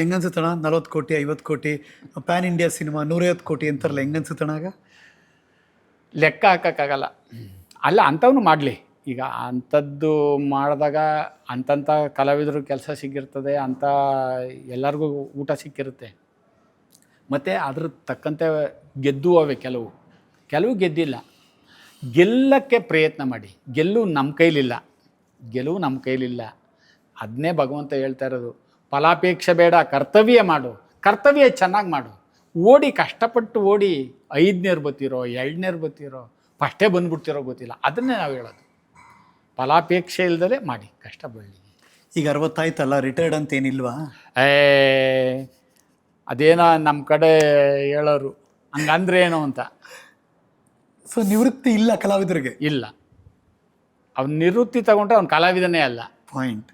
ಹೆಂಗನ್ಸುತ್ತಣ 40 ಕೋಟಿ 50 ಕೋಟಿ PAN India cinema 150 ಕೋಟಿ ಅಂತಾರಲ್ಲ, ಹೆಂಗನ್ಸುತ್ತಣ ಆಗ? ಲೆಕ್ಕ ಹಾಕೋಕ್ಕಾಗಲ್ಲ. ಅಲ್ಲ, ಅಂಥವನು ಮಾಡಲಿ. ಈಗ ಅಂಥದ್ದು ಮಾಡಿದಾಗ ಅಂಥಂಥ ಕಲಾವಿದರು ಕೆಲಸ ಸಿಕ್ಕಿರ್ತದೆ, ಅಂಥ ಎಲ್ಲರಿಗೂ ಊಟ ಸಿಕ್ಕಿರುತ್ತೆ. ಮತ್ತು ಅದ್ರ ತಕ್ಕಂತೆ ಗೆದ್ದು ಅವೆ ಕೆಲವು ಗೆದ್ದಿಲ್ಲ. ಗೆಲ್ಲಕ್ಕೆ ಪ್ರಯತ್ನ ಮಾಡಿ. ಗೆಲುವು ನಮ್ಮ ಕೈಲಿಲ್ಲ. ಅದನ್ನೇ ಭಗವಂತ ಹೇಳ್ತಾ ಇರೋದು, ಫಲಾಪೇಕ್ಷೆ ಬೇಡ, ಕರ್ತವ್ಯ ಮಾಡು. ಕರ್ತವ್ಯ ಚೆನ್ನಾಗಿ ಮಾಡು. ಓಡಿ, ಕಷ್ಟಪಟ್ಟು ಓಡಿ 5ನೇರು ಬತ್ತೀರೋ 2ನೇರು ಬತ್ತೀರೋ ಫಸ್ಟೇ ಬಂದ್ಬಿಡ್ತಿರೋ ಗೊತ್ತಿಲ್ಲ. ಅದನ್ನೇ ನಾವು ಹೇಳೋದು, ಫಲಾಪೇಕ್ಷೆ ಇಲ್ದಲೇ ಮಾಡಿ, ಕಷ್ಟ ಬಳ್ಳಿ. ಈಗ 60 ಆಯ್ತಲ್ಲ, ರಿಟೈರ್ಡ್ ಅಂತ ಏನಿಲ್ವಾ? ಅದೇನೋ ನಮ್ಮ ಕಡೆ ಹೇಳೋರು, ಹಂಗಂದ್ರೆ ಏನು ಅಂತ. ಸೊ ನಿವೃತ್ತಿ ಇಲ್ಲ ಕಲಾವಿದರಿಗೆ? ಇಲ್ಲ. ಅವ್ನು ನಿವೃತ್ತಿ ತಗೊಂಡ್ರೆ ಅವ್ನು ಕಲಾವಿದನೇ ಅಲ್ಲ. ಪಾಯಿಂಟ್.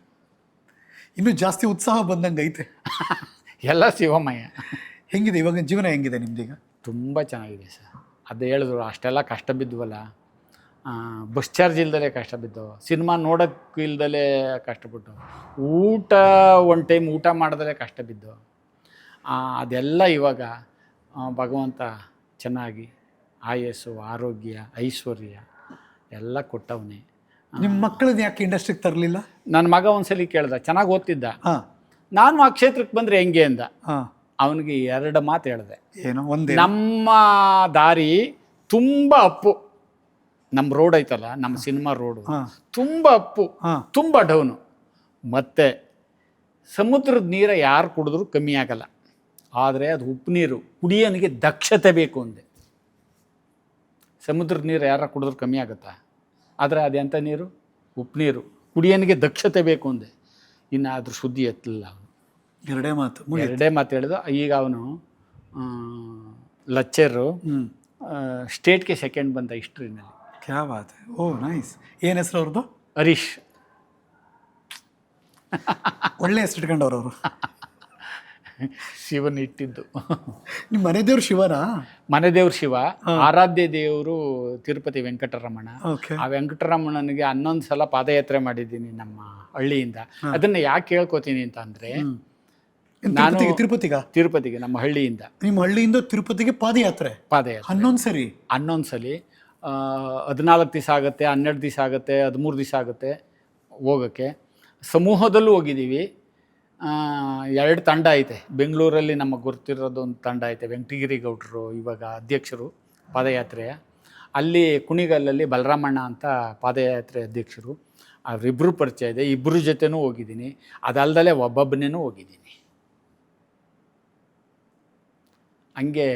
ಇನ್ನೂ ಜಾಸ್ತಿ ಉತ್ಸಾಹ ಬಂದಂಗೆ ಐತೆ. ಎಲ್ಲ ಶಿವಮಯ. ಹೆಂಗಿದೆ ಇವಾಗ ಜೀವನ, ಹೆಂಗಿದೆ ನಿಮ್ದೀಗ? ತುಂಬ ಚೆನ್ನಾಗಿದೆ ಸರ್. ಅದು ಹೇಳಿದ್ರು, ಅಷ್ಟೆಲ್ಲ ಕಷ್ಟ ಬಿದ್ವಲ್ಲ, ಬಸ್ ಚಾರ್ಜ್ ಇಲ್ದಲೇ ಕಷ್ಟ ಬಿದ್ದು, ಸಿನಿಮಾ ನೋಡೋಕ್ಕೆ ಇಲ್ದಲೇ ಕಷ್ಟಪಟ್ಟು, ಊಟ ಒಂದು ಟೈಮ್ ಊಟ ಮಾಡಿದ್ರೆ ಕಷ್ಟ ಬಿದ್ದು, ಅದೆಲ್ಲ ಇವಾಗ ಭಗವಂತ ಚೆನ್ನಾಗಿ ಆಯಸ್ಸು, ಆರೋಗ್ಯ, ಐಶ್ವರ್ಯ ಎಲ್ಲ ಕೊಟ್ಟವನೇ. ನಿಮ್ಮ ಮಕ್ಕಳನ್ನ ಯಾಕೆ ಇಂಡಸ್ಟ್ರಿಗೆ ತರಲಿಲ್ಲ? ನನ್ನ ಮಗ ಒಂದ್ಸಲಿ ಕೇಳ್ದ, ಚೆನ್ನಾಗಿ ಓದ್ತಿದ್ದ, ನಾನು ಆ ಕ್ಷೇತ್ರಕ್ಕೆ ಬಂದರೆ ಹೆಂಗೆ ಅಂದ. ಅವನಿಗೆ 2 ಮಾತು ಹೇಳಿದೆ. ಏನೋ ಒಂದೇ, ನಮ್ಮ ದಾರಿ ತುಂಬ ಅಪ್ಪು, ನಮ್ಮ ರೋಡ್ ಐತಲ್ಲ, ನಮ್ಮ ಸಿನಿಮಾ ರೋಡು ತುಂಬ ಅಪ್ಪು, ತುಂಬ ಡೌನು. ಮತ್ತು ಸಮುದ್ರದ ನೀರು ಯಾರು ಕುಡಿದ್ರೂ ಕಮ್ಮಿ ಆಗಲ್ಲ, ಆದರೆ ಅದು ಉಪ್ಪು ನೀರು, ಕುಡಿಯೋನಿಗೆ ದಕ್ಷತೆ ಬೇಕು ಅಂದೆ. ಸಮುದ್ರದ ನೀರು ಯಾರು ಕುಡಿದ್ರೂ ಕಮ್ಮಿ ಆಗುತ್ತಾ? ಆದರೆ ಅದೆಂಥ ನೀರು? ಉಪ್ಪು ನೀರು, ಕುಡಿಯೋನಿಗೆ ದಕ್ಷತೆ ಬೇಕು ಅಂದೆ. ಇನ್ನು ಅದ್ರ ಸುದ್ದಿ ಎತ್ತಲಿಲ್ಲ ಅವನು. 2 ಮಾತು ಹೇಳಿದ. ಈಗ ಅವನು ಲಚ್ಚರು, ಸ್ಟೇಟ್ಗೆ 2nd ಬಂದ ಹಿಸ್ಟ್ರಿನಲ್ಲಿ. ಕ್ಯಾ ಬಾತ್. ಓ ನೈಸ್. ಏನು ಹೆಸರು ಅವ್ರದ್ದು? ಹರೀಶ್. ಒಳ್ಳೆ ಹೆಸರು ಇಟ್ಕೊಂಡವ್ರು ಅವರು. ಶಿವನ್ ಇಟ್ಟಿದ್ದು. ನಿಮ್ಮ ಮನೆ ದೇವ್ರು ಶಿವನಾ? ಮನೆ ದೇವ್ರು ಶಿವ, ಆರಾಧ್ಯ ದೇವರು ತಿರುಪತಿ ವೆಂಕಟರಮಣ. ಆ ವೆಂಕಟರಮಣನಿಗೆ 11 ಸಲ ಪಾದಯಾತ್ರೆ ಮಾಡಿದ್ದೀನಿ ನಮ್ಮ ಹಳ್ಳಿಯಿಂದ. ಅದನ್ನ ಯಾಕೆ ಹೇಳ್ಕೊತೀನಿ ಅಂತ ಅಂದ್ರೆ, ನಾನು ತಿರುಪತಿಗೆ ನಮ್ಮ ಹಳ್ಳಿಯಿಂದ, ನಿಮ್ಮ ಹಳ್ಳಿಯಿಂದ ತಿರುಪತಿಗೆ ಪಾದಯಾತ್ರೆ 11 ಸರಿ 11 ಸಲಿ 14 ದಿವಸ ಆಗುತ್ತೆ, 12 ದಿವಸ ಆಗುತ್ತೆ, 13 ದಿವಸ ಆಗುತ್ತೆ ಹೋಗೋಕ್ಕೆ. ಸಮೂಹದಲ್ಲೂ ಹೋಗಿದ್ದೀವಿ. 2 ತಂಡ ಐತೆ ಬೆಂಗಳೂರಲ್ಲಿ, ನಮಗೆ ಗೊತ್ತಿರೋದು ಒಂದು ತಂಡ ಐತೆ, ವೆಂಕಟಗಿರಿ ಗೌಡ್ರು ಇವಾಗ ಅಧ್ಯಕ್ಷರು ಪಾದಯಾತ್ರೆಯ. ಅಲ್ಲಿ ಕುಣಿಗಲ್ಲಲ್ಲಿ ಬಲರಾಮಣ್ಣ ಅಂತ ಪಾದಯಾತ್ರೆ ಅಧ್ಯಕ್ಷರು, ಅವರಿಬ್ಬರು ಪರಿಚಯ ಇದೆ. ಇಬ್ಬರ ಜೊತೆನೂ ಹೋಗಿದ್ದೀನಿ. ಅದಲ್ದಲೇ ಒಬ್ಬೊಬ್ಬನೇನೂ ಹೋಗಿದ್ದೀನಿ. ಹಂಗೆ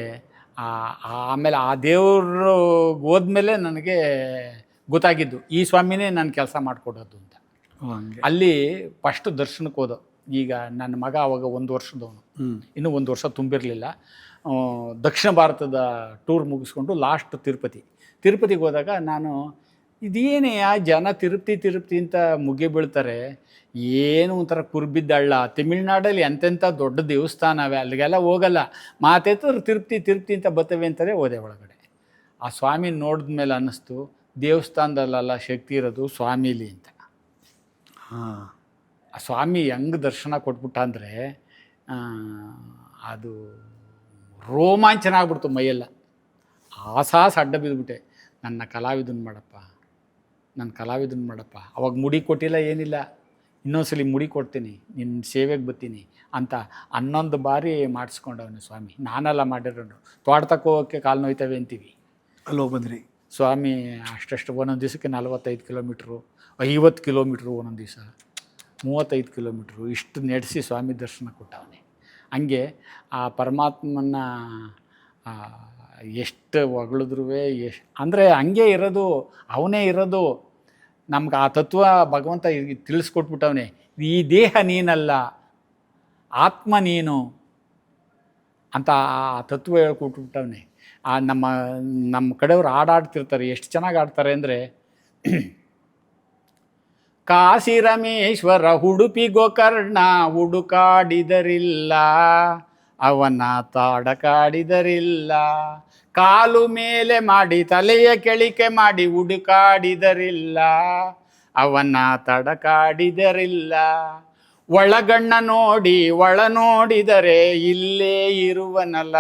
ಆಮೇಲೆ ಆ ದೇವರು ಹೋದ್ಮೇಲೆ ನನಗೆ ಗೊತ್ತಾಗಿದ್ದು, ಈ ಸ್ವಾಮಿನೇ ನಾನು ಕೆಲಸ ಮಾಡಿಕೊಡೋದು ಅಂತ. ಅಲ್ಲಿ ಫಸ್ಟ್ ದರ್ಶನಕ್ಕೆ ಹೋದೋ. ಈಗ ನನ್ನ ಮಗ ಅವಾಗ 1 ವರ್ಷದವನು, ಇನ್ನೂ 1 ವರ್ಷ ತುಂಬಿರಲಿಲ್ಲ. ದಕ್ಷಿಣ ಭಾರತದ ಟೂರ್ ಮುಗಿಸ್ಕೊಂಡು ಲಾಸ್ಟ್ ತಿರುಪತಿಗೆ ಹೋದಾಗ ನಾನು, ಇದೇನೇ ಜನ ತಿರುಪತಿ ಅಂತ ಮುಗಿ ಬೀಳ್ತಾರೆ, ಏನು ಒಂಥರ ಕುರ್ಬಿದ್ದಳ್ಳ. ತಮಿಳ್ನಾಡಲ್ಲಿ ಎಂತೆಂಥ ದೊಡ್ಡ ದೇವಸ್ಥಾನವೇ, ಅಲ್ಲಿಗೆಲ್ಲ ಹೋಗಲ್ಲ, ಮಾತೆತ್ತರು ತಿರುಪತಿ ಅಂತ ಬರ್ತವೆ ಅಂತಲೇ ಹೋದೆ ಒಳಗಡೆ. ಆ ಸ್ವಾಮಿ ನೋಡಿದ್ಮೇಲೆ ಅನ್ನಿಸ್ತು, ದೇವಸ್ಥಾನದಲ್ಲೆಲ್ಲ ಶಕ್ತಿ ಇರೋದು ಸ್ವಾಮಿಲಿ ಅಂತ. ಆ ಸ್ವಾಮಿ ಹೆಂಗೆ ದರ್ಶನ ಕೊಟ್ಬಿಟ್ಟ ಅಂದರೆ, ಅದು ರೋಮಾಂಚನ ಆಗ್ಬಿಡ್ತು ಮೈಯೆಲ್ಲ. ಆಸಾಸ ಅಡ್ಡ ಬಿದ್ದುಬಿಟ್ಟೆ, ನನ್ನ ಕಲಾವಿದನ್ ಮಾಡಪ್ಪ. ಅವಾಗ ಮುಡಿ ಕೊಟ್ಟಿಲ್ಲ, ಏನಿಲ್ಲ. ಇನ್ನೊಂದ್ಸಲಿ ಮುಡಿ ಕೊಡ್ತೀನಿ, ನಿನ್ನ ಸೇವೆಗೆ ಬರ್ತೀನಿ ಅಂತ 11 ಬಾರಿ ಮಾಡಿಸ್ಕೊಂಡವನು ಸ್ವಾಮಿ. ನಾನೆಲ್ಲ ಮಾಡಿರೋನು. ತೋಟಕ್ಕೆ ಹೋಗೋಕ್ಕೆ ಕಾಲು ನೋಯ್ತವೆ ಅಂತೀವಿ, ಅಲ್ಲಿ ಹೋಗಿ ಬಂದ್ರಿ. ಸ್ವಾಮಿ ಅಷ್ಟು ಒಂದೊಂದು ದಿವಸಕ್ಕೆ 45 ಕಿಲೋಮೀಟ್ರು, 50 ಕಿಲೋಮೀಟ್ರು, ಒಂದೊಂದು ದಿವಸ 35 ಕಿಲೋಮೀಟ್ರು, ಇಷ್ಟು ನಡೆಸಿ ಸ್ವಾಮಿ ದರ್ಶನ ಕೊಟ್ಟವನೇ. ಹಂಗೆ ಆ ಪರಮಾತ್ಮನ ಎಷ್ಟು ಹೊಗಳಿದ್ರೂ ಅಂದರೆ ಹಂಗೆ ಇರೋದು, ಅವನೇ ಇರೋದು. ನಮ್ಗೆ ಆ ತತ್ವ ಭಗವಂತ ತಿಳಿಸ್ಕೊಟ್ಬಿಟ್ಟವನೇ. ಈ ದೇಹ ನೀನಲ್ಲ, ಆತ್ಮ ನೀನು ಅಂತ ಆ ತತ್ವ ಹೇಳ್ಕೊಟ್ಬಿಟ್ಟವನೇ. ನಮ್ಮ ಕಡೆಯವ್ರು ಹಾಡಾಡ್ತಿರ್ತಾರೆ, ಎಷ್ಟು ಚೆನ್ನಾಗಿ ಆಡ್ತಾರೆ ಅಂದರೆ, ಕಾಶಿ ರಮೇಶ್ವರ ಉಡುಪಿ ಗೋಕರ್ಣ ಹುಡುಕಾಡಿದರಿಲ್ಲ, ಅವನ ತಾಡಕಾಡಿದರಿಲ್ಲ, ಕಾಲು ಮೇಲೆ ಮಾಡಿ ತಲೆಯ ಕೆಳಿಕೆ ಮಾಡಿ ಹುಡುಕಾಡಿದರಿಲ್ಲ, ಅವನ ತಡಕಾಡಿದರಿಲ್ಲ, ಒಳಗಣ್ಣ ನೋಡಿ ಒಳ ನೋಡಿದರೆ ಇಲ್ಲೇ ಇರುವನಲ್ಲ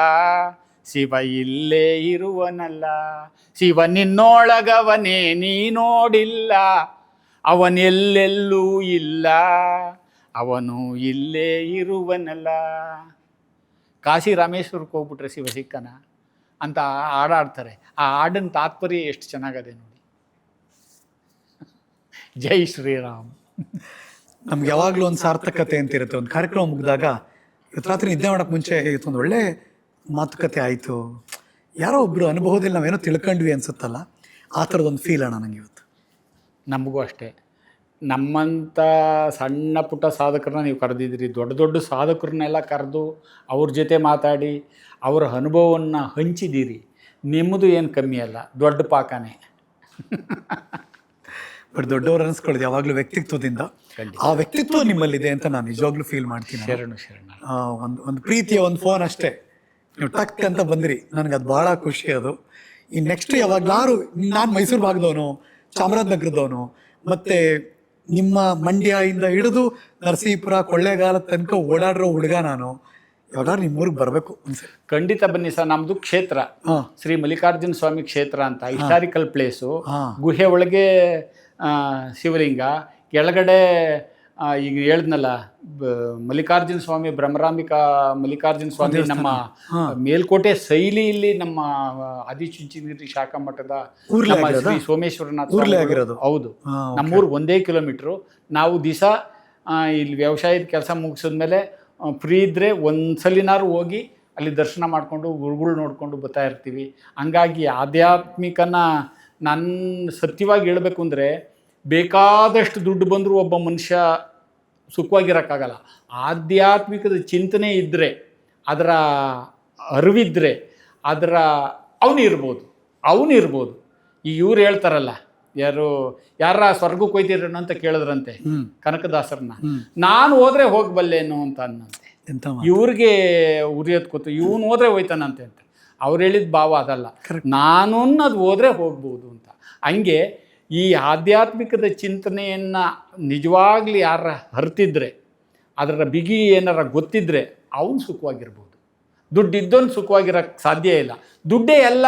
ಶಿವ ಇಲ್ಲೇ ಇರುವನಲ್ಲ. ಶಿವ ನಿನ್ನೊಳಗವನೇ ನೀ ನೋಡಿಲ್ಲ, ಅವನೆಲ್ಲೆಲ್ಲೂ ಇಲ್ಲ, ಅವನು ಇಲ್ಲೇ ಇರುವನಲ್ಲ. ಕಾಶಿ ರಾಮೇಶ್ವರಕ್ಕೆ ಹೋಗ್ಬಿಟ್ರೆ ಶಿವ ಸಿಕ್ಕನ ಅಂತ ಹಾಡಾಡ್ತಾರೆ. ಆ ಹಾಡಿನ ತಾತ್ಪರ್ಯ ಎಷ್ಟು ಚೆನ್ನಾಗದೆ ನೋಡಿ. ಜೈ ಶ್ರೀರಾಮ್. ನಮ್ಗೆ ಯಾವಾಗಲೂ ಒಂದು ಸಾರ್ಥಕತೆ ಅಂತಿರುತ್ತೆ. ಒಂದು ಕಾರ್ಯಕ್ರಮ ಮುಗಿದಾಗ ಇವತ್ತು ರಾತ್ರಿ ನಿದ್ದೆ ಮಾಡೋಕ್ಕೆ ಮುಂಚೆ ಇವತ್ತೊಂದು ಒಳ್ಳೆ ಮಾತುಕತೆ ಆಯಿತು, ಯಾರೋ ಒಬ್ಬರು ಅನುಭವದಲ್ಲಿ ನಾವೇನೋ ತಿಳ್ಕೊಂಡ್ವಿ ಅನ್ಸುತ್ತಲ್ಲ, ಆ ಥರದೊಂದು ಫೀಲ್ ಅಣ್ಣ ನಂಗೆ ಇವತ್ತು. ನಮಗೂ ಅಷ್ಟೇ. ನಮ್ಮಂಥ ಸಣ್ಣ ಪುಟ್ಟ ಸಾಧಕರನ್ನ ನೀವು ಕರೆದಿದ್ದೀರಿ, ದೊಡ್ಡ ದೊಡ್ಡ ಸಾಧಕರನ್ನೆಲ್ಲ ಕರೆದು ಅವ್ರ ಜೊತೆ ಮಾತಾಡಿ ಅವರ ಅನುಭವವನ್ನು ಹಂಚಿದ್ದೀರಿ. ನಿಮ್ಮದು ಏನು ಕಮ್ಮಿ ಅಲ್ಲ, ದೊಡ್ಡ ಪಾಕನೇ. ಬಟ್ ದೊಡ್ಡವರು ಅನಿಸ್ಕೊಳ್ಳೋದು ಯಾವಾಗಲೂ ವ್ಯಕ್ತಿತ್ವದಿಂದ. ಆ ವ್ಯಕ್ತಿತ್ವ ನಿಮ್ಮಲ್ಲಿದೆ ಅಂತ ನಾನು ನಿಜವಾಗ್ಲೂ ಫೀಲ್ ಮಾಡ್ತೀನಿ. ಶರಣ. ಒಂದು ಪ್ರೀತಿಯ ಒಂದು ಫೋನ್ ಅಷ್ಟೇ, ನೀವು ಟಕ್ ಅಂತ ಬಂದ್ರಿ, ನನಗೆ ಅದು ಭಾಳ ಖುಷಿ. ಅದು ಈ ನೆಕ್ಸ್ಟ್ ಯಾವಾಗಲಾರು ನಾನು ಮೈಸೂರು ಭಾಗದವನು, ಚಾಮರಾಜನಗರದವನು, ಮತ್ತು ನಿಮ್ಮ ಮಂಡ್ಯದಿಂದ ಹಿಡಿದು ನರಸೀಪುರ ಕೊಳ್ಳೇಗಾಲ ತನಕ ಓಡಾಡಿರೋ ಹುಡುಗ ನಾನು. ಯಾವಾಗಾರು ನಿಮ್ಮೂರಿಗೆ ಬರಬೇಕು ಅನ್ಸರಿ. ಖಂಡಿತ ಬನ್ನಿ ಸರ್. ನಮ್ಮದು ಕ್ಷೇತ್ರ ಶ್ರೀ ಮಲ್ಲಿಕಾರ್ಜುನ ಸ್ವಾಮಿ ಕ್ಷೇತ್ರ ಅಂತ, ಹಿಸ್ಟಾರಿಕಲ್ ಪ್ಲೇಸು. ಗುಹೆ ಒಳಗೆ ಶಿವಲಿಂಗ, ಕೆಳಗಡೆ ಈಗ ಹೇಳಿದ್ನಲ್ಲ ಮಲ್ಲಿಕಾರ್ಜುನ ಸ್ವಾಮಿ, ಬ್ರಹ್ಮರಾಂಬಿಕಾ ಮಲ್ಲಿಕಾರ್ಜುನ ಸ್ವಾಮಿ, ನಮ್ಮ ಮೇಲ್ಕೋಟೆ ಶೈಲಿಯಲ್ಲಿ ನಮ್ಮ ಆದಿಚುಂಚನಗಿರಿ ಶಾಖಾ ಮಠದ ಶ್ರೀ ಸೋಮೇಶ್ವರನಾಥ್. ಹೌದು, ನಮ್ಮೂರಿಗೆ 1 ಕಿಲೋಮೀಟ್ರು. ನಾವು ದಿವಸ ಇಲ್ಲಿ ವ್ಯವಸಾಯದ ಕೆಲಸ ಮುಗಿಸಿದ್ಮೇಲೆ ಫ್ರೀ ಇದ್ದರೆ ಒಂದ್ಸಲಿನಾರು ಹೋಗಿ ಅಲ್ಲಿ ದರ್ಶನ ಮಾಡಿಕೊಂಡು ಗುರುಗಳು ನೋಡಿಕೊಂಡು ಬರ್ತಾ ಇರ್ತೀವಿ. ಹಂಗಾಗಿ ಆಧ್ಯಾತ್ಮಿಕನ ನನ್ನ ಸತ್ಯವಾಗಿ ಹೇಳಬೇಕು ಅಂದರೆ, ಬೇಕಾದಷ್ಟು ದುಡ್ಡು ಬಂದರೂ ಒಬ್ಬ ಮನುಷ್ಯ ಸುಖವಾಗಿರೋಕ್ಕಾಗಲ್ಲ. ಆಧ್ಯಾತ್ಮಿಕದ ಚಿಂತನೆ ಇದ್ದರೆ, ಅದರ ಅರಿವಿದ್ದರೆ, ಅದರ ಅವನು ಇರ್ಬೋದು. ಈ ಇವ್ರು ಹೇಳ್ತಾರಲ್ಲ, ಯಾರ ಸ್ವರ್ಗಕ್ಕೆ ಹೋಯ್ತಿರೇನು ಅಂತ ಕೇಳಿದ್ರಂತೆ ಕನಕದಾಸರನ್ನ. ನಾನು ಹೋದ್ರೆ ಹೋಗಬಲ್ಲೇನು ಅಂತ ಅನ್ನಂತೆ. ಇವ್ರಿಗೆ ಉರಿಯೋದು ಕೂತು ಇವನು ಹೋದ್ರೆ ಹೋಯ್ತಾನಂತೆ ಅಂತ. ಅವ್ರು ಹೇಳಿದ ಭಾವ ಅದಲ್ಲ, ನಾನು ಅನ್ನೋದು ಹೋದ್ರೆ ಹೋಗ್ಬೋದು ಅಂತ. ಹಂಗೆ ಈ ಆಧ್ಯಾತ್ಮಿಕದ ಚಿಂತನೆಯನ್ನು ನಿಜವಾಗ್ಲಿ ಯಾರ ಹರ್ತಿದ್ರೆ, ಅದರ ಬಿಗಿ ಏನಾರ ಗೊತ್ತಿದ್ರೆ ಅವನು ಸುಖವಾಗಿರ್ಬೋದು. ದುಡ್ಡಿದ್ದವನು ಸುಖವಾಗಿರೋಕ್ಕೆ ಸಾಧ್ಯ ಇಲ್ಲ. ದುಡ್ಡೇ ಎಲ್ಲ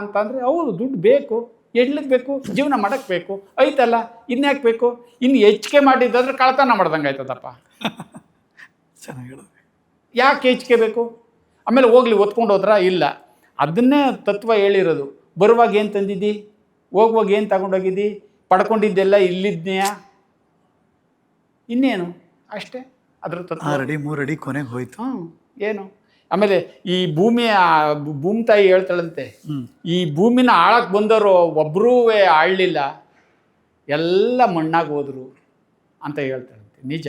ಅಂತಂದರೆ ಹೌದು, ದುಡ್ಡು ಬೇಕು, ಎಡ್ಲಿಕ್ಕೆ ಬೇಕು, ಜೀವನ ಮಾಡೋಕ್ಕೆ ಬೇಕು, ಐತಲ್ಲ, ಇನ್ಯಾಕೆ ಬೇಕು? ಇನ್ನು ಹೆಚ್ಚಿಗೆ ಮಾಡಿದ್ದಾದ್ರೆ ಕಳ್ತನ ಮಾಡ್ದಂಗೆ ಆಯ್ತದಪ್ಪ. ಚೆನ್ನಾಗಿ ಹೇಳೋದು. ಯಾಕೆ ಹೆಚ್ಚಿಗೆ ಬೇಕು? ಆಮೇಲೆ ಹೋಗ್ಲಿ ಒತ್ಕೊಂಡು ಹೋದ್ರ ಇಲ್ಲ. ಅದನ್ನೇ ತತ್ವ ಹೇಳಿರೋದು. ಬರುವಾಗ ಏನು ತಂದಿದ್ದಿ, ಹೋಗುವಾಗ ಏನು ತಗೊಂಡೋಗಿದ್ದಿ, ಪಡ್ಕೊಂಡಿದ್ದೆಲ್ಲ ಇಲ್ಲಿದ್ನೆಯಾ, ಇನ್ನೇನು ಅಷ್ಟೇ. ಅದ್ರ ತತ್ವ 6 ಅಡಿ 3 ಅಡಿ ಕೊನೆಗೆ ಹೋಯ್ತು. ಏನು? ಆಮೇಲೆ ಈ ಭೂಮಿ ತಾಯಿ ಹೇಳ್ತಾಳಂತೆ, ಈ ಭೂಮಿನ ಆಳಕ್ಕೆ ಬಂದವರು ಒಬ್ಬರೂ ಆಳಲಿಲ್ಲ, ಎಲ್ಲ ಮಣ್ಣಾಗಿ ಹೋದ್ರು ಅಂತ ಹೇಳ್ತಾಳಂತೆ. ನಿಜ,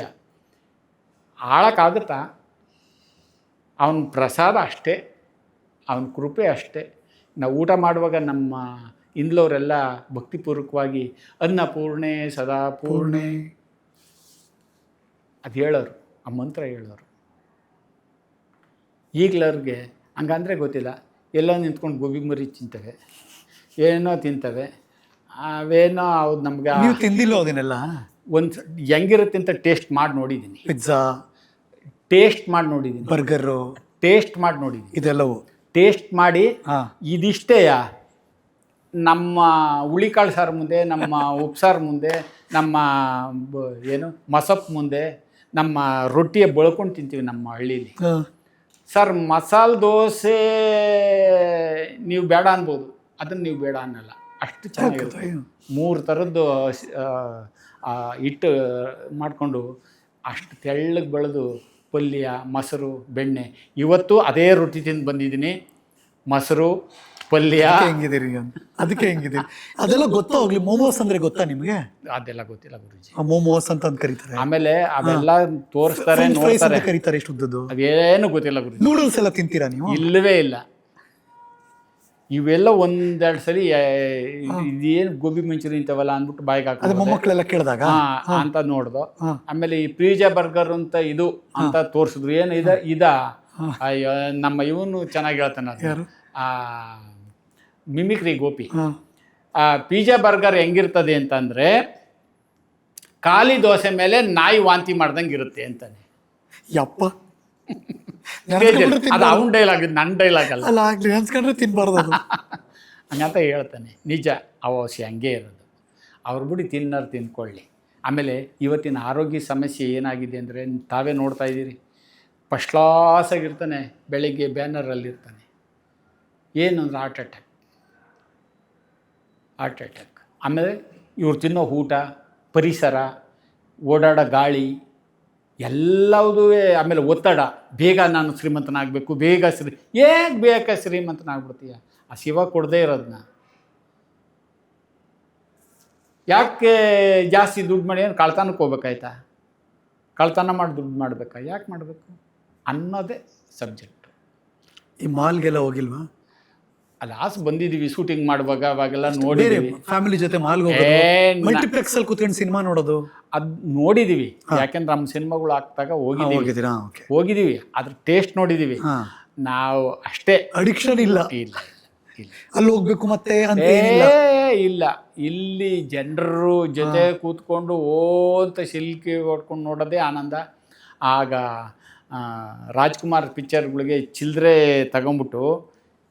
ಆಳಕ್ಕಾಗುತ್ತಾ? ಅವನ ಪ್ರಸಾದ ಅಷ್ಟೇ, ಅವನ ಕೃಪೆ ಅಷ್ಟೇ. ನಾವು ಊಟ ಮಾಡುವಾಗ ನಮ್ಮ ಇಂದ್ಲವರೆಲ್ಲ ಭಕ್ತಿಪೂರ್ವಕವಾಗಿ ಅನ್ನಪೂರ್ಣೆ ಸದಾಪೂರ್ಣೆ ಅದು ಹೇಳೋರು, ಆ ಮಂತ್ರ ಹೇಳೋರು. ಈಗ್ಲವ್ರಿಗೆ ಹಂಗಂದರೆ ಗೊತ್ತಿಲ್ಲ, ಎಲ್ಲ ನಿಂತ್ಕೊಂಡು ಗೋಬಿ ಮರಿ ತಿಂತವೆ, ಏನೋ ತಿಂತವೆ, ಅವೇನೋ ಅವ್ದು ನಮ್ಗೆ. ನೀವು ತಿಂದಿಲ್ಲ ಅದನ್ನೆಲ್ಲ? ಒಂದು ಹೆಂಗಿರುತ್ತೆ ಅಂತ ಟೇಸ್ಟ್ ಮಾಡಿ ನೋಡಿದ್ದೀನಿ. ಪಿಜ್ಜಾ ಟೇಸ್ಟ್ ಮಾಡಿ ನೋಡಿದ್ದೀನಿ, ಬರ್ಗರು ಟೇಸ್ಟ್ ಮಾಡಿ ನೋಡಿದ್ದೀನಿ, ಇದೆಲ್ಲವೂ ಟೇಸ್ಟ್ ಮಾಡಿ ಇದಿಷ್ಟೇಯ ನಮ್ಮ ಹುಳಿಕಾಳು ಸಾರು ಮುಂದೆ, ನಮ್ಮ ಉಪ್ಸಾರು ಮುಂದೆ, ನಮ್ಮ ಏನು ಮಸಪ್ ಮುಂದೆ, ನಮ್ಮ ರೊಟ್ಟಿಯ ಬಳ್ಕೊಂಡು ತಿಂತೀವಿ ನಮ್ಮ ಹಳ್ಳೀಲಿ. ಸರ್, ಮಸಾಲೆ ದೋಸೆ ನೀವು ಬೇಡ ಅನ್ಬೋದು, ಅದನ್ನು ನೀವು ಬೇಡ ಅನ್ನಲ್ಲ, ಅಷ್ಟು ಚೆನ್ನಾಗಿರುತ್ತೆ. 3 ಥರದ್ದು ಹಿಟ್ಟು ಮಾಡಿಕೊಂಡು ಅಷ್ಟು ತೆಳ್ಳಗೆ ಬೆಳೆದು ಪಲ್ಯ, ಮೊಸರು, ಬೆಣ್ಣೆ. ಇವತ್ತು ಅದೇ ರೊಟ್ಟಿ ತಿಂದು ಬಂದಿದ್ದೀನಿ. ಮೊಸರು, ಪಲ್ಯ. ಹೆಂಗಿದ್ದೀರಿ? ಅದಕ್ಕೆ ಹೆಂಗಿದ್ದೀರಿ? ಅದೆಲ್ಲ ಗೊತ್ತಾ? ಹೋಗ್ಲಿ, ಮೋಮೋಸ್ ಅಂದ್ರೆ ಗೊತ್ತಾ ನಿಮಗೆ? ಅದೆಲ್ಲ ಗೊತ್ತಿಲ್ಲ ಗುರುಜಿ. ಮೋಮೋಸ್ ಅಂತ ಕರೀತಾರೆ. ಆಮೇಲೆ ಅವೆಲ್ಲ ತೋರಿಸ್ತಾರೆ, ನೋಡ್ತಾರೆ, ಕರೀತಾರೆ. ಎಷ್ಟು ಉದ್ದದ್ದು ಅದೇನು ಗೊತ್ತಿಲ್ಲ ಗುರುಜಿ. ನೂಡಲ್ಸ್ ಎಲ್ಲ ತಿಂತೀರಾ ನೀವು? ಇಲ್ಲವೇ ಇಲ್ಲ. ಇವೆಲ್ಲ 1-2 ಸಲ ಇದೇನು ಗೋಬಿ ಮಂಚೂರಿ ಇಂಥವಲ್ಲ ಅಂದ್ಬಿಟ್ಟು ಬಾಯಿಗೆ ಹಾಕಿ ಮೊಮ್ಮಕ್ಕಳೆಲ್ಲ ಕೇಳಿದಾಗ ಅಂತ ನೋಡ್ದು. ಆಮೇಲೆ ಈ ಪಿಜ್ಜಾ ಬರ್ಗರ್ ಅಂತ ಇದು ಅಂತ ತೋರಿಸಿದ್ರು. ಏನು ಇದ ಅಯ್ಯೋ, ನಮ್ಮ ಇವನು ಚೆನ್ನಾಗಿ ಹೇಳ್ತಾನೆ, ಮಿಮಿಕ್ರಿ ಗೋಪಿ. ಪಿಜ್ಜಾ ಬರ್ಗರ್ ಹೆಂಗಿರ್ತದೆ ಅಂತಂದರೆ, ಖಾಲಿ ದೋಸೆ ಮೇಲೆ ನಾಯಿ ವಾಂತಿ ಮಾಡ್ದಂಗೆ ಇರುತ್ತೆ ಅಂತಾನೆ. ಯಪ್ಪ ಅದು ಅವನ ಡೈಲಾಗ್, ನನ್ನ ಡೈಲಾಗ್ ಅಲ್ಲ. ಅಲ್ಲ ಆಗ್ಲಿ ನೆನ್ಸ್ಕೊಂಡ್ರೆ ತಿನ್ಬಾರ್ದು ಅದು. ಹಂಗಂತ ಹೇಳ್ತಾನೆ. ನಿಜ, ಅವಶ್ಯ ಹಂಗೆ ಇರೋದು. ಅವ್ರ ಬಿಡಿ ತಿನ್ನೋರು ತಿನ್ಕೊಳ್ಳಿ. ಆಮೇಲೆ ಇವತ್ತಿನ ಆರೋಗ್ಯ ಸಮಸ್ಯೆ ಏನಾಗಿದೆ ಅಂದರೆ ತಾವೇ ನೋಡ್ತಾ ಇದ್ದೀರಿ. ಫಸ್ಟ್ ಕ್ಲಾಸ್ ಆಗಿರ್ತಾನೆ, ಬೆಳಿಗ್ಗೆ ಬ್ಯಾನರಲ್ಲಿರ್ತಾನೆ. ಏನು ಅಂದರೆ ಹಾರ್ಟ್ ಅಟ್ಯಾಕ್. ಆಮೇಲೆ ಇವ್ರು ತಿನ್ನೋ ಊಟ, ಪರಿಸರ, ಓಡಾಡೋ ಗಾಳಿ ಎಲ್ಲದೂ. ಆಮೇಲೆ ಒತ್ತಡ, ಬೇಗ ನಾನು ಶ್ರೀಮಂತನಾಗಬೇಕು, ಬೇಗ ಶ್ರೀಮಂತನಾಗ್ಬಿಡ್ತೀಯ? ಆ ಶಿವ ಕೊಡದೇ ಇರೋದನ್ನ ಯಾಕೆ ಜಾಸ್ತಿ ದುಡ್ಡು ಮಾಡಿ ಏನು ಕಳ್ತನಕ್ಕೆ ಹೋಗ್ಬೇಕಾಯ್ತಾ? ಕಳ್ತನ ಮಾಡಿ ದುಡ್ಡು ಮಾಡಬೇಕಾ? ಯಾಕೆ ಮಾಡಬೇಕು ಅನ್ನೋದೇ ಸಬ್ಜೆಕ್ಟು. ಈ ಮಾಲ್ಗೆಲ್ಲ ಹೋಗಿಲ್ವಾ? ಅಲ್ಲಿ ಬಂದಿದ್ದೀವಿ ಶೂಟಿಂಗ್ ಮಾಡುವಾಗ, ಅವಾಗೆಲ್ಲ ನೋಡಿದ್ದೀವಿ. ಫ್ಯಾಮಿಲಿ ಜೊತೆ ಮಾಲ್ಗೆ ಮಲ್ಟಿಪ್ಲೆಕ್ಸ್ ಅಲ್ಲಿ ಕೂತ್ಕೊಂಡು ಸಿನಿಮಾ ನೋಡೋದು ಅದು ನೋಡಿದ್ದೀವಿ. ಯಾಕೆಂದ್ರೆ ನಮ್ಮ ಸಿನಿಮಾಗಳು ಆಗ್ತಾಗ ಹೋಗಿದ್ದೀವಿ. ಅದ್ರ ಟೇಸ್ಟ್ ನೋಡಿದ್ದೀವಿ ನಾವು. ಅಷ್ಟೇ, ಅಡಿಕ್ಷನ್ ಇಲ್ಲ. ಅಲ್ಲಿ ಹೋಗ್ಬೇಕು ಮತ್ತೆ ಇಲ್ಲ. ಇಲ್ಲಿ ಜನರು ಜೊತೆ ಕೂತ್ಕೊಂಡು ಅಂತ ಶಿಲ್ಕಿ ಹೊಡ್ಕೊಂಡು ನೋಡೋದೇ ಆನಂದ. ಆಗ ರಾಜ್ಕುಮಾರ್ ಪಿಕ್ಚರ್ಗಳಿಗೆ ಚಿಲ್ಲರೆ ತಗೊಂಬಿಟ್ಟು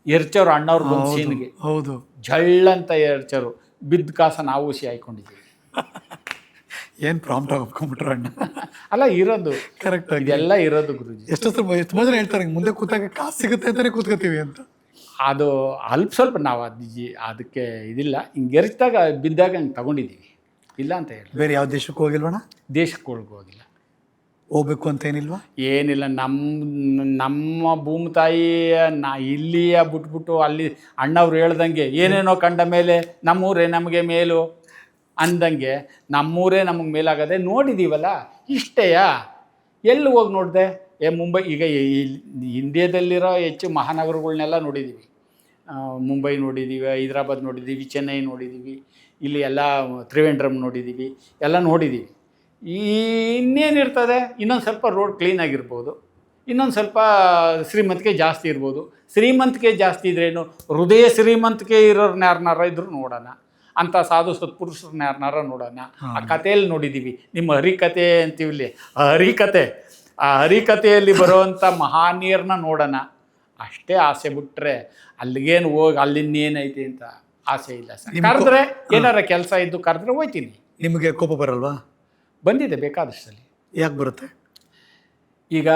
ಎರ್ಚೋರು ಅಣ್ಣವ್ರ ಬಂದು ಸೀನ್ಗೆ. ಹೌದು, ಜಳ್ಳಂತ ಎರ್ಚೋರು, ಬಿದ್ದ ಕಾಸ ನಾವು ಹಾಕೊಂಡಿದ್ದೀವಿ. ಏನು ಪ್ರಾಂಪ್ಟ್ ಒಪ್ಕೊಂಡ್ಬಿಟ್ರು ಅಣ್ಣ. ಅಲ್ಲ ಇರೋದು ಕರೆಕ್ಟ್, ಇದೆಲ್ಲ ಇರೋದು ಗುರುಜಿ. ತುಂಬ ಜನ ಹೇಳ್ತಾರೆ ಮುಂದೆ ಕೂತಾಗ ಕಾಸು ಸಿಗುತ್ತೆ ಅಂತಾನೆ ಕೂತ್ಕೋತೀವಿ ಅಂತ. ಅದು ಸ್ವಲ್ಪ ನಾವು ಅದಕ್ಕೆ ಇದಿಲ್ಲ. ಹಿಂಗೆ ಎರಿಸಿದಾಗ ಬಿದ್ದಾಗ ಹಂಗೆ ತಗೊಂಡಿದ್ದೀವಿ. ಇಲ್ಲ ಅಂತ ಹೇಳಿ ಬೇರೆ ಯಾವ ದೇಶಕ್ಕೆ ಹೋಗಿಲ್ವಣ್ಣ? ದೇಶಕ್ಕೆ ಹೋಗಿಲ್ಲ. ಹೋಗ್ಬೇಕು ಅಂತ ಏನಿಲ್ಲ. ನಮ್ಮ ಭೂಮಿ ತಾಯಿ ಇಲ್ಲಿಯ ಬಿಟ್ಬಿಟ್ಟು ಅಲ್ಲಿ ಅಣ್ಣವ್ರು ಹೇಳ್ದಂಗೆ ಏನೇನೋ ಕಂಡ ಮೇಲೆ ನಮ್ಮೂರೇ ನಮಗೆ ಮೇಲು ಅಂದಂಗೆ ನಮ್ಮೂರೇ ನಮಗೆ ಮೇಲಾಗದೆ ನೋಡಿದ್ದೀವಲ್ಲ, ಇಷ್ಟೇಯಾ? ಎಲ್ಲಿ ಹೋಗಿ ನೋಡಿದೆ? ಮುಂಬೈ. ಈಗ ಇಂಡಿಯಾದಲ್ಲಿರೋ ಹೆಚ್ಚು ಮಹಾನಗರಗಳನ್ನೆಲ್ಲ ನೋಡಿದ್ದೀವಿ. ಮುಂಬೈ ನೋಡಿದ್ದೀವಿ, ಹೈದ್ರಾಬಾದ್ ನೋಡಿದ್ದೀವಿ, ಚೆನ್ನೈ ನೋಡಿದ್ದೀವಿ, ಇಲ್ಲಿ ಎಲ್ಲ ತ್ರಿವೇಂದ್ರಮ್ ನೋಡಿದ್ದೀವಿ, ಎಲ್ಲ ನೋಡಿದ್ದೀವಿ. ಇನ್ನೇನಿರ್ತದೆ? ಇನ್ನೊಂದು ಸ್ವಲ್ಪ ರೋಡ್ ಕ್ಲೀನಾಗಿರ್ಬೋದು, ಇನ್ನೊಂದು ಸ್ವಲ್ಪ ಶ್ರೀಮಂತಿಕೆ ಜಾಸ್ತಿ ಇರ್ಬೋದು. ಶ್ರೀಮಂತಿಕೆ ಜಾಸ್ತಿ ಇದ್ರೇನು, ಹೃದಯ ಶ್ರೀಮಂತಿಕೆ ಇರೋರ್ನ ಯಾರನ್ನಾರ ಇದ್ರು ನೋಡೋಣ, ಅಂಥ ಸಾಧು ಸತ್ಪುರುಷರನ್ನ ಯಾರನ್ನಾರ ನೋಡೋಣ. ಆ ಕಥೆಯಲ್ಲಿ ನೋಡಿದ್ದೀವಿ. ನಿಮ್ಮ ಹರಿಕತೆ ಅಂತೀವಿಲ್ಲಿ, ಆ ಹರಿಕತೆಯಲ್ಲಿ ಬರುವಂಥ ಮಹಾನೀಯರನ್ನ ನೋಡೋಣ ಅಷ್ಟೇ ಆಸೆ. ಬಿಟ್ಟರೆ ಅಲ್ಲಿಗೇನು ಹೋಗಿ ಅಲ್ಲಿನ್ನೇನೈತಿ ಅಂತ ಆಸೆ ಇಲ್ಲ ಸರ್. ಕರೆದ್ರೆ ಏನಾರ ಕೆಲಸ ಇದ್ದು ಕರೆದ್ರೆ ಹೋಯ್ತೀನಿ. ನಿಮಗೆ ಕೋಪ ಬರಲ್ವಾ? ಬಂದಿದೆ ಬೇಕಾದಷ್ಟಲ್ಲಿ. ಯಾಕೆ ಬರುತ್ತೆ? ಈಗ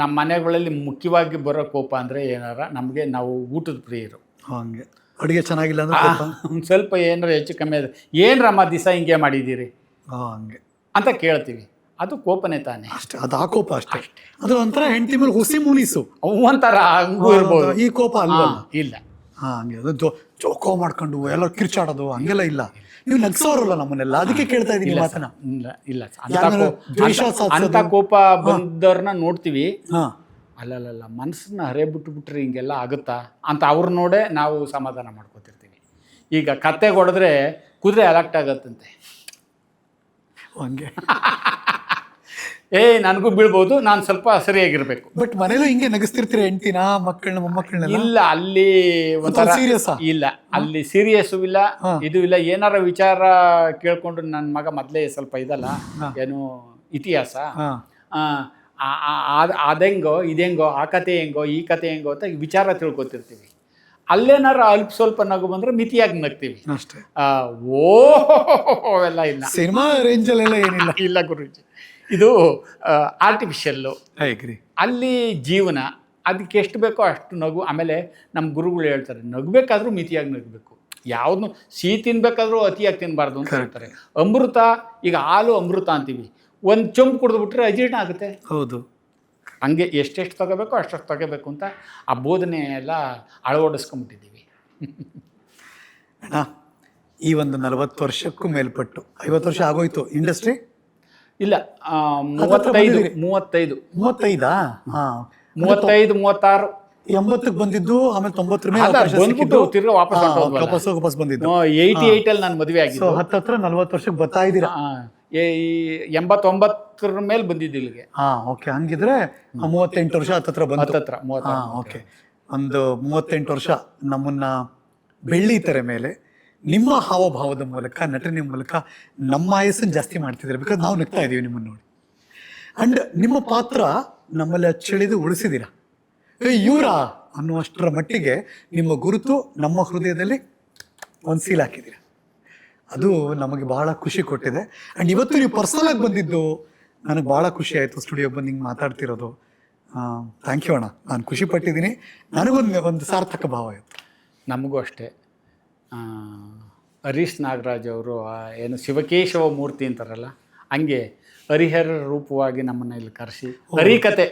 ನಮ್ಮ ಮನೆಗಳಲ್ಲಿ ಮುಖ್ಯವಾಗಿ ಬರೋ ಕೋಪ ಅಂದರೆ ಏನಾರ ನಮಗೆ, ನಾವು ಊಟದ ಪ್ರಿಯರು. ಹಂಗೆ ಅಡುಗೆ ಚೆನ್ನಾಗಿಲ್ಲ ಅಂದ್ರೆ ಒಂದು ಸ್ವಲ್ಪ ಏನಾರ ಹೆಚ್ಚು ಕಮ್ಮಿ ಆದರೆ ಏನರಮ್ಮ ದಿವಸ ಹಿಂಗೆ ಮಾಡಿದ್ದೀರಿ ಹಂಗೆ ಅಂತ ಕೇಳ್ತೀವಿ. ಅದು ಕೋಪನೇ ತಾನೆ ಅಷ್ಟೇ. ಅದು ಆ ಕೋಪ ಅಷ್ಟೇ. ಅದು ಒಂಥರ ಹೆಂಡತಿ ಮೇಲೆ ಹುಸಿ ಮುನಿಸು ಒಂಥರ ಹಂಗೂ ಇರ್ಬೋದು. ಈ ಕೋಪ ಅಲ್ವಾ? ಇಲ್ಲ. ಹಂಗೆ ಅದು ಜೋಕೋ ಮಾಡ್ಕೊಂಡು ಎಲ್ಲ ಕಿರ್ಚಾಡೋದು ಹಂಗೆಲ್ಲ ಇಲ್ಲ. ನೀವು ನಗ್ಸೋರಲ್ಲ ನಮ್ಮನ್ನೆಲ್ಲ, ಅದಕ್ಕೆ ಕೇಳ್ತಾ ಇದ್ದೀನಿ ಮಾತನ್ನ. ಇಲ್ಲ, ಅಂತ ಕೋಪ ಬಂದವ್ರನ್ನ ನೋಡ್ತೀವಿ. ಅಲ್ಲಲ್ಲ, ಮನಸ್ಸನ್ನ ಹರೇ ಬಿಟ್ರೆ ಹಿಂಗೆಲ್ಲ ಆಗುತ್ತಾ ಅಂತ ಅವ್ರು ನೋಡೇ ನಾವು ಸಮಾಧಾನ ಮಾಡ್ಕೋತಿರ್ತೀವಿ. ಈಗ ಕತ್ತೆಗೆ ಹೊಡೆದ್ರೆ ಕುದುರೆ ಅಲರ್ಟ್ ಆಗತ್ತಂತೆ. ಹಂಗೆ ನನಗೂ ಬೀಳ್ಬೋದು, ನಾನು ಸ್ವಲ್ಪ ಸರಿಯಾಗಿರ್ಬೇಕು. ಬಟ್ ಮನೇಲೂ ಹಿಂಗೆ ನಗಿಸ್ತಿರ್ತೀರ ಹೆಂಡ್ತಿನ, ಮಕ್ಕಳನ್ನ, ಮೊಮ್ಮಕ್ಕಳನ್ನ? ಇಲ್ಲ, ಅಲ್ಲಿ ಒಂಥರ ಸೀರಿಯಸ್ ಇಲ್ಲ. ಅಲ್ಲಿ ಸೀರಿಯಸ್ಸು ಇಲ್ಲ, ಇದು ಇಲ್ಲ. ಏನಾರ ವಿಚಾರ ಕೇಳ್ಕೊಂಡು ನನ್ನ ಮಗ ಮೊದಲೇ ಸ್ವಲ್ಪ ಇದಲ್ಲ, ಏನು ಇತಿಹಾಸ, ಅದೆಂಗೋ ಇದೆಂಗೋ, ಆ ಕತೆ ಹೆಂಗೋ ಈ ಕತೆ ಹೆಂಗೋ ಅಂತ ವಿಚಾರ ತಿಳ್ಕೊತಿರ್ತೀವಿ. ಅಲ್ಲೇನಾರ ಅಲ್ಪ ಸ್ವಲ್ಪ ನಗು ಬಂದ್ರೆ ಮಿತಿಯಾಗಿ ನಗ್ತೀವಿ ಅಷ್ಟೇ. ಎಲ್ಲ ಇಲ್ಲ. ಸಿನಿಮಾ ರೇಂಜಲ್ಲೆಲ್ಲ ಏನಿಲ್ಲ. ಇಲ್ಲ ಗುರುಜಿ, ಇದು ಆರ್ಟಿಫಿಷಿಯಲ್ಲು. ಅಲ್ಲಿ ಜೀವನ, ಅದಕ್ಕೆ ಎಷ್ಟು ಬೇಕೋ ಅಷ್ಟು ನಗು. ಆಮೇಲೆ ನಮ್ಮ ಗುರುಗಳು ಹೇಳ್ತಾರೆ, ನಗಬೇಕಾದ್ರೂ ಮಿತಿಯಾಗಿ ನಗಬೇಕು. ಯಾವುದನ್ನು ಸಿಹಿ ತಿನ್ಬೇಕಾದ್ರೂ ಅತಿಯಾಗಿ ತಿನ್ನಬಾರ್ದು ಅಂತ ಹೇಳ್ತಾರೆ. ಅಮೃತ, ಈಗ ಹಾಲು ಅಮೃತ ಅಂತೀವಿ, ಒಂದು ಚೊಂಬು ಕುಡಿದ್ಬಿಟ್ರೆ ಅಜೀರ್ಣ ಆಗುತ್ತೆ. ಹೌದು. ಹಂಗೆ ಎಷ್ಟೆಷ್ಟು ತಗೋಬೇಕೋ ಅಷ್ಟಷ್ಟು ತಗೋಬೇಕು ಅಂತ ಆ ಬೋಧನೆ ಎಲ್ಲ ಅಳವಡಿಸ್ಕೊಂಬಿಟ್ಟಿದ್ದೀವಿ. ಅಣ್ಣ, ಈ ಒಂದು 40 ವರ್ಷಕ್ಕೂ ಮೇಲ್ಪಟ್ಟು 50 ವರ್ಷ ಆಗೋಯ್ತು ಇಂಡಸ್ಟ್ರಿ? ಇಲ್ಲ, 35. 35 36 80ಕ್ಕೆ ಬಂದಿದ್ದು, ಆಮೇಲೆ 90 ಮೇಲೆ ತಿರ್ಗಾ ವಾಪಸ್ ಬಂದಿದ್ದು. 88 ಅಲ್ಲಿ ನಾನು ಮದುವೆ ಆಗಿದ್ದು. ಹತ್ರ 40 ವರ್ಷಕ್ಕೆ ಬರ್ತಾ ಇದ್ದೀರಾ. 89 ಮೇಲೆ ಬಂದಿದ್ದು ಇಲ್ಲಿಗೆ. ಓಕೆ. ಹಂಗಿದ್ರೆ 38 ವರ್ಷ ಹತ್ತತ್ರ ಬಂತು. ಓಕೆ. ಒಂದು 38 ವರ್ಷ ನಮ್ಮನ್ನ ಬೆಳ್ಳಿ ತೆರೆ ಮೇಲೆ ನಿಮ್ಮ ಹಾವಭಾವದ ಮೂಲಕ, ನಟನೆ ಮೂಲಕ ನಮ್ಮ ಆಯಸ್ಸನ್ನು ಜಾಸ್ತಿ ಮಾಡ್ತಿದ್ದೀರಾ. ಬಿಕಾಸ್ ನಾವು ನಗ್ತಾ ಇದ್ದೀವಿ ನಿಮ್ಮನ್ನು ನೋಡಿ. ಅಂಡ್ ನಿಮ್ಮ ಪಾತ್ರ ನಮ್ಮಲ್ಲಿ ಅಚ್ಚಳಿದು ಉಳಿಸಿದ್ದೀರಾ. ಇವರಾ ಅನ್ನುವಷ್ಟರ ಮಟ್ಟಿಗೆ ನಿಮ್ಮ ಗುರುತು ನಮ್ಮ ಹೃದಯದಲ್ಲಿ ಒಂದು ಸೀಲ್ ಹಾಕಿದ್ದೀರಾ. ಅದು ನಮಗೆ ಬಹಳ ಖುಷಿ ಕೊಟ್ಟಿದೆ. ಆ್ಯಂಡ್ ಇವತ್ತು ನೀವು ಪರ್ಸನಲಾಗಿ ಬಂದಿದ್ದು ನನಗೆ ಭಾಳ ಖುಷಿ ಆಯಿತು. ಸ್ಟುಡಿಯೋಗೆ ಬಂದು ಹಿಂಗೆ ಮಾತಾಡ್ತಿರೋದು. ಥ್ಯಾಂಕ್ ಯು ಅಣ್ಣ, ನಾನು ಖುಷಿ ಪಟ್ಟಿದ್ದೀನಿ. ನನಗೊಂದು ಸಾರ್ಥಕ ಭಾವ ಆಯಿತು. ನಮಗೂ ಅಷ್ಟೇ. ಹರೀಶ್ ನಾಗರಾಜ್ ಅವರು ಏನು ಶಿವಕೇಶವ ಮೂರ್ತಿ ಅಂತಾರಲ್ಲ, ಹಂಗೆ ಹರಿಹರ ರೂಪವಾಗಿ ನಮ್ಮನ್ನು ಇಲ್ಲಿ ಕರೆಸಿ ಹರಿಕತೆ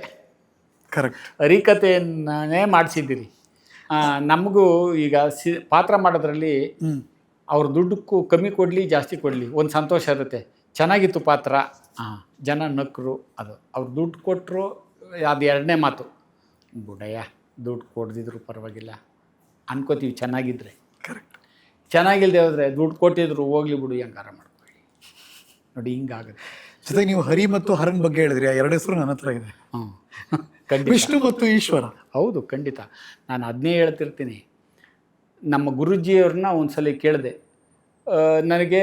ಕರೆಕ್ಟ್ ಹರಿಕತೆಯನ್ನೇ ಮಾಡಿಸಿದ್ದೀರಿ. ನಮಗೂ ಈಗ ಪಾತ್ರ ಮಾಡೋದ್ರಲ್ಲಿ ಅವ್ರ ದುಡ್ಡಕ್ಕೂ ಕಮ್ಮಿ ಕೊಡಲಿ ಜಾಸ್ತಿ ಕೊಡಲಿ ಒಂದು ಸಂತೋಷ ಇರುತ್ತೆ. ಚೆನ್ನಾಗಿತ್ತು ಪಾತ್ರ, ಜನ ನಕ್ಕರು, ಅದು ಅವ್ರು ದುಡ್ಡು ಕೊಟ್ಟರು, ಅದು ಎರಡನೇ ಮಾತು. ಬುಡಯ್ಯ ದುಡ್ಡು ಕೊಡ್ದಿದ್ರು ಪರವಾಗಿಲ್ಲ ಅನ್ಕೋತೀವಿ ಚೆನ್ನಾಗಿದ್ರೆ. ಕರೆಕ್ಟ್. ಚೆನ್ನಾಗಿಲ್ಲದೆ ಹೋದರೆ ದುಡ್ಡು ಕೊಟ್ಟಿದ್ರು ಹೋಗ್ಲಿ ಬಿಡು ಹೆಂಗಾರ ಮಾಡ್ಕೊಳ್ಳಿ ನೋಡಿ, ಹಿಂಗಾಗುತ್ತೆ. ಜೊತೆಗೆ ನೀವು ಹರಿ ಮತ್ತು ಹರನ್ ಬಗ್ಗೆ ಹೇಳಿದ್ರಿ, ಆ ಎರಡು ಹೆಸರು ನನ್ನ ಹತ್ರ ಇದೆ. ಖಂಡಿತ. ವಿಷ್ಣು ಮತ್ತು ಈಶ್ವರ. ಹೌದು, ಖಂಡಿತ. ನಾನು ಅದನ್ನೇ ಹೇಳ್ತಿರ್ತೀನಿ. ನಮ್ಮ ಗುರುಜಿಯವ್ರನ್ನ ಒಂದ್ಸಲ ಕೇಳಿದೆ, ನನಗೆ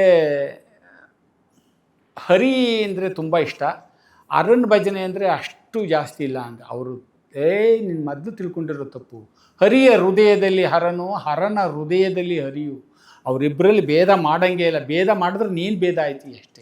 ಹರಿ ಅಂದರೆ ತುಂಬ ಇಷ್ಟ, ಹರನ್ ಭಜನೆ ಅಂದರೆ ಅಷ್ಟು ಜಾಸ್ತಿ ಇಲ್ಲ ಅಂತ. ಅವರು ನಿನ್ನ ಮೊದಲು ತಿಳ್ಕೊಂಡಿರೋ ತಪ್ಪು. ಹರಿಯ ಹೃದಯದಲ್ಲಿ ಹರನು, ಹರನ ಹೃದಯದಲ್ಲಿ ಹರಿಯು, ಅವರಿಬ್ಬರಲ್ಲಿ ಭೇದ ಮಾಡೋಂಗೇ ಇಲ್ಲ. ಭೇದ ಮಾಡಿದ್ರೆ ನೀನು ಭೇದ ಆಯ್ತು ಅಷ್ಟೇ.